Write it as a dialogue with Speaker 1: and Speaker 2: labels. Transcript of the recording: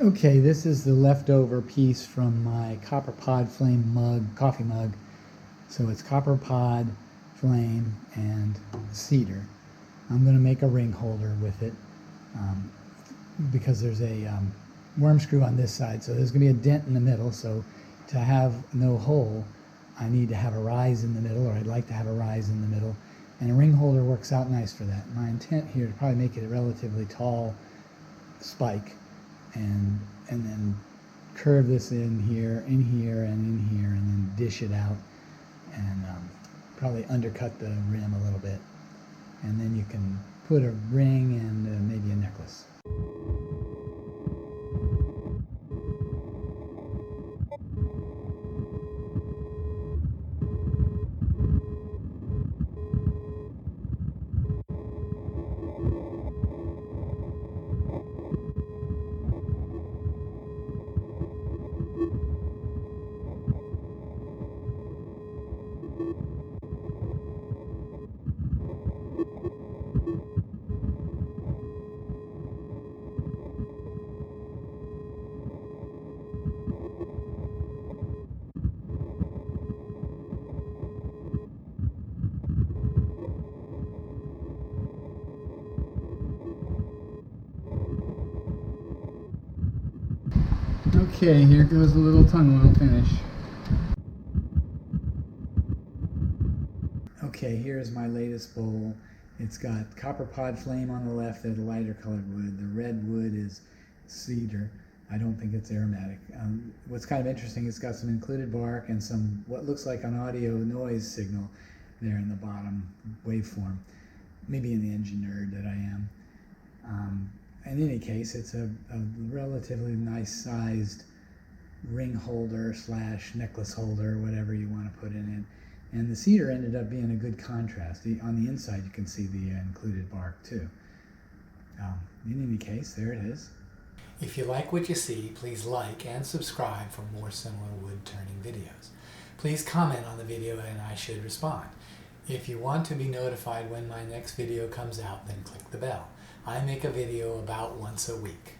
Speaker 1: Okay, this is the leftover piece from my Copperpod Flame mug, coffee mug. So it's Copperpod Flame and Cedar. I'm going to make a ring holder with it because there's a worm screw on this side. So there's going to be a dent in the middle. So to have no hole, I need to have a rise in the middle, or I'd like to have a rise in the middle. And a ring holder works out nice for that. My intent here is to probably make it a relatively tall spike. And then curve this in here, and in here, and then dish it out, and probably undercut the rim a little bit. And then you can put a ring and maybe a necklace. Okay, here goes a little tongue oil finish. Okay, here's my latest bowl. It's got Copperpod Flame on the left, the lighter colored wood. The red wood is cedar. I don't think it's aromatic. What's kind of interesting, it's got some included bark and some what looks like an audio noise signal there in the bottom waveform. Maybe in the engine nerd that I am. In any case, it's a relatively nice sized ring holder / necklace holder, whatever you want to put in it. And the cedar ended up being a good contrast. On the inside you can see the included bark too. In any case, there it is.
Speaker 2: If you like what you see, please like and subscribe for more similar wood turning videos. Please comment on the video and I should respond. If you want to be notified when my next video comes out, then click the bell. I make a video about once a week.